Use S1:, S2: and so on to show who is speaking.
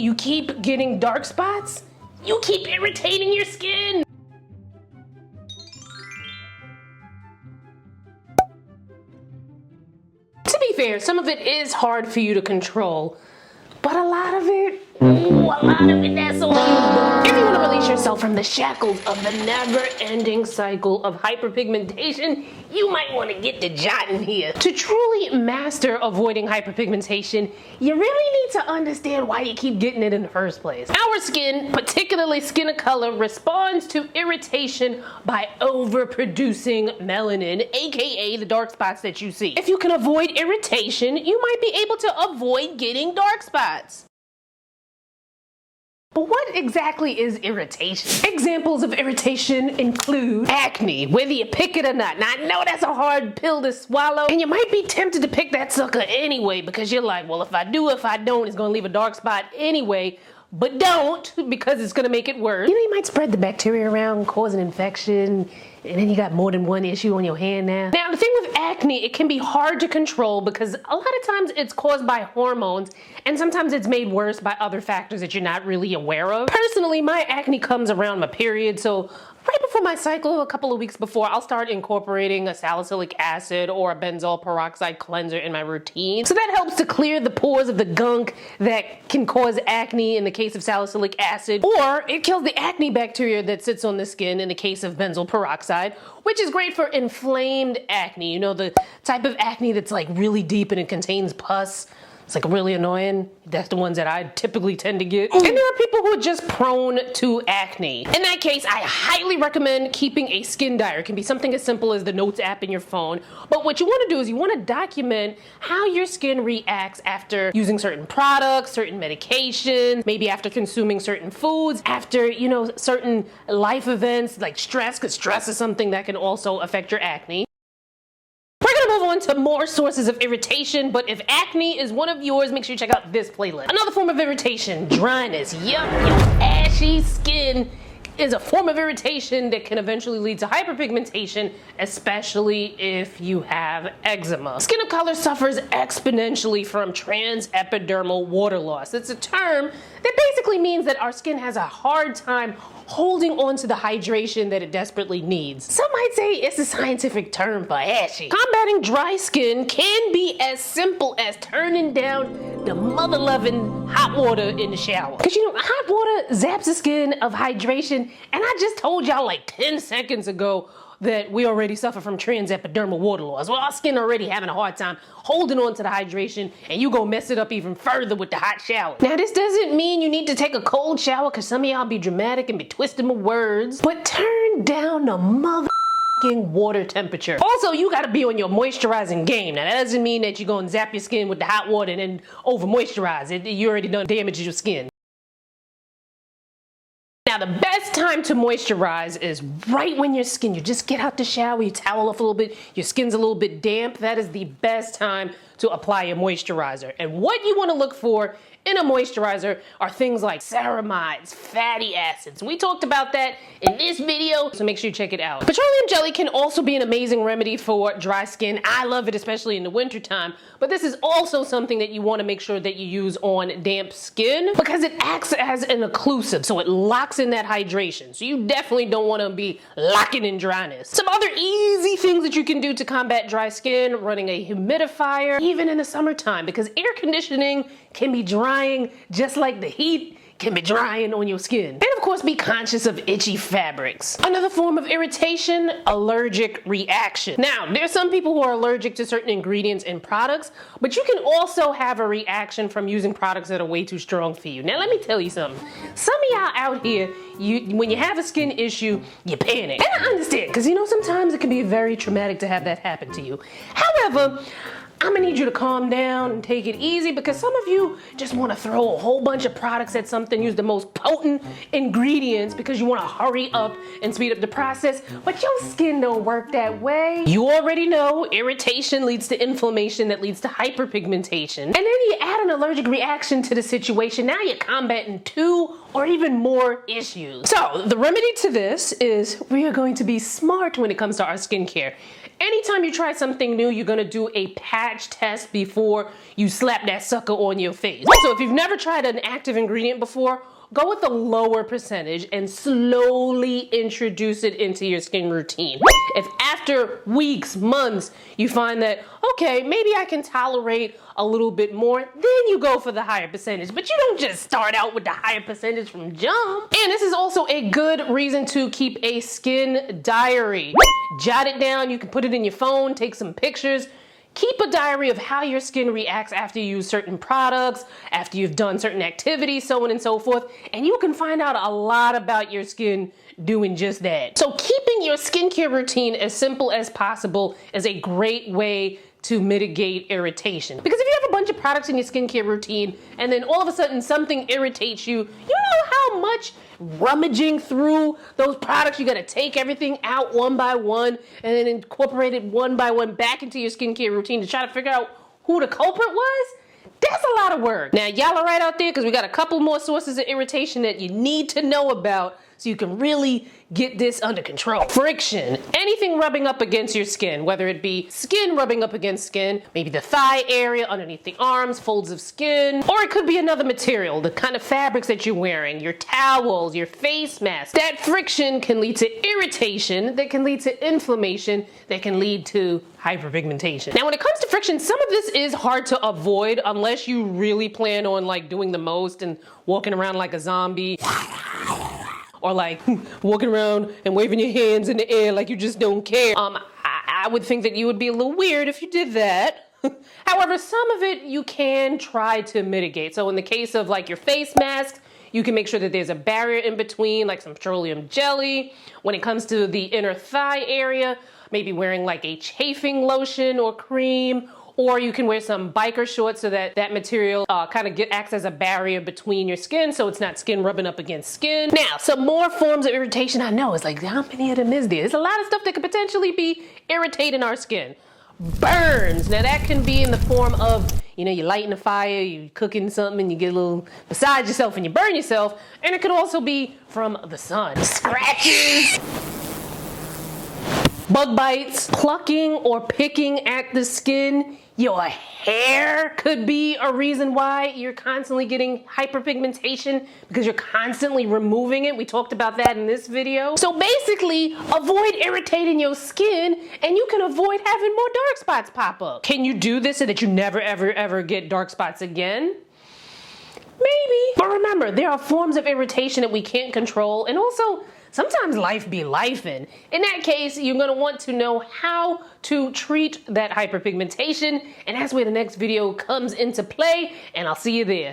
S1: you keep getting dark spots, you keep irritating your skin. To be fair, some of it is hard for you to control, but a lot of it, that's all you. If you want to release yourself from the shackles of the never-ending cycle of hyperpigmentation, you might want to get to jotting here. To truly master avoiding hyperpigmentation, you really need to understand why you keep getting it in the first place. Our skin, particularly skin of color, responds to irritation by overproducing melanin, aka the dark spots that you see. If you can avoid irritation, you might be able to avoid getting dark spots. But what exactly is irritation? Examples of irritation include acne, whether you pick it or not. Now, I know that's a hard pill to swallow, and you might be tempted to pick that sucker anyway because you're like, well, if I do, if I don't, it's gonna leave a dark spot anyway. But don't, because it's gonna make it worse. You know, you might spread the bacteria around, cause an infection, and then you got more than one issue on your hand now. Now, the thing with acne, it can be hard to control because a lot of times it's caused by hormones, and sometimes it's made worse by other factors that you're not really aware of. Personally, my acne comes around my period, so right before my cycle, a couple of weeks before, I'll start incorporating a salicylic acid or a benzoyl peroxide cleanser in my routine. So that helps to clear the pores of the gunk that can cause acne in the case of salicylic acid, or it kills the acne bacteria that sits on the skin in the case of benzoyl peroxide, which is great for inflamed acne. You know, the type of acne that's like really deep and it contains pus. It's like really annoying. That's the ones that I typically tend to get. And there are people who are just prone to acne. In that case, I highly recommend keeping a skin diary. It can be something as simple as the Notes app in your phone. But what you want to do is you want to document how your skin reacts after using certain products, certain medications, maybe after consuming certain foods, after, you know, certain life events like stress, because stress is something that can also affect your acne. Move on to more sources of irritation, but if acne is one of yours, make sure you check out this playlist. Another form of irritation, dryness. Yup, your ashy skin is a form of irritation that can eventually lead to hyperpigmentation, especially if you have eczema. Skin of color suffers exponentially from transepidermal water loss. It's a term that basically means that our skin has a hard time holding on to the hydration that it desperately needs. Some might say it's a scientific term for ASHY. Combating dry skin can be as simple as turning down the mother-loving hot water in the shower. Because you know, hot water zaps the skin of hydration, and I just told y'all like 10 seconds ago that we already suffer from transepidermal water loss. Well, our skin already having a hard time holding on to the hydration, and you gonna mess it up even further with the hot shower. Now, this doesn't mean you need to take a cold shower, because some of y'all be dramatic and be twisting my words, but turn down the water temperature. Also, you gotta be on your moisturizing game. Now, that doesn't mean that you're gonna zap your skin with the hot water and then over moisturize it. You already done damage your skin. Now, the best time to moisturize is right when you just get out the shower, you towel off a little bit, your skin's a little bit damp. That is the best time to apply your moisturizer. And what you want to look for in a moisturizer are things like ceramides, fatty acids. We talked about that in this video, so make sure you check it out. Petroleum jelly can also be an amazing remedy for dry skin. I love it, especially in the wintertime, but this is also something that you want to make sure that you use on damp skin because it acts as an occlusive, so it locks in that hydration. So you definitely don't want to be locking in dryness. Some other easy things that you can do to combat dry skin: running a humidifier, even in the summertime, because air conditioning can be drying just like the heat can be drying on your skin. And of course, be conscious of itchy fabrics. Another form of irritation, allergic reaction. Now, there's some people who are allergic to certain ingredients in products, but you can also have a reaction from using products that are way too strong for you. Now, let me tell you something. Some of y'all out here, when you have a skin issue, you panic. And I understand, because you know, sometimes it can be very traumatic to have that happen to you. However, I'm gonna need you to calm down and take it easy, because some of you just want to throw a whole bunch of products at something, use the most potent ingredients because you want to hurry up and speed up the process, but your skin don't work that way. You already know irritation leads to inflammation that leads to hyperpigmentation. And then you add an allergic reaction to the situation. Now you're combating 2 or even more issues. So the remedy to this is we are going to be smart when it comes to our skincare. anytime you try something new, you're gonna do a patch test before you slap that sucker on your face. So if you've never tried an active ingredient before, go with a lower percentage and slowly introduce it into your skin routine. If after weeks, months, you find that, okay, maybe I can tolerate a little bit more, then you go for the higher percentage. But you don't just start out with the higher percentage from jump. And this is also a good reason to keep a skin diary. Jot it down, you can put it in your phone, take some pictures. Keep a diary of how your skin reacts after you use certain products, after you've done certain activities, so on and so forth, and you can find out a lot about your skin doing just that. So keeping your skincare routine as simple as possible is a great way to mitigate irritation. Because if you have a bunch of products in your skincare routine and then all of a sudden something irritates you, you know how much rummaging through those products, you gotta take everything out one by one and then incorporate it one by one back into your skincare routine to try to figure out who the culprit was? That's a lot of work. Now y'all are right out there because we got a couple more sources of irritation that you need to know about so you can really get this under control. Friction. Anything rubbing up against your skin, whether it be skin rubbing up against skin, maybe the thigh area, underneath the arms, folds of skin, or it could be another material, the kind of fabrics that you're wearing, your towels, your face mask. That friction can lead to irritation, that can lead to inflammation, that can lead to hyperpigmentation. Now when it comes to friction, some of this is hard to avoid unless you really plan on like doing the most and walking around like a zombie. Or like walking around and waving your hands in the air like you just don't care. I would think that you would be a little weird if you did that. However, some of it you can try to mitigate. So in the case of like your face masks, you can make sure that there's a barrier in between, like some petroleum jelly. When it comes to the inner thigh area, maybe wearing like a chafing lotion or cream, or you can wear some biker shorts so that that material kind of acts as a barrier between your skin so it's not skin rubbing up against skin. Now, some more forms of irritation I know is like, how many of them is there? There's a lot of stuff that could potentially be irritating our skin. Burns. Now that can be in the form of, you know, you're lighting a fire, you're cooking something and you get a little beside yourself and you burn yourself. And it could also be from the sun. Scratches. Bug bites, plucking or picking at the skin. Your hair could be a reason why you're constantly getting hyperpigmentation because you're constantly removing it. We talked about that in this video. So basically, avoid irritating your skin and you can avoid having more dark spots pop up. Can you do this so that you never ever get dark spots again? Maybe. But remember, there are forms of irritation that we can't control, and also sometimes life be lifing. In that case, you're gonna want to know how to treat that hyperpigmentation, and that's where the next video comes into play, and I'll see you there.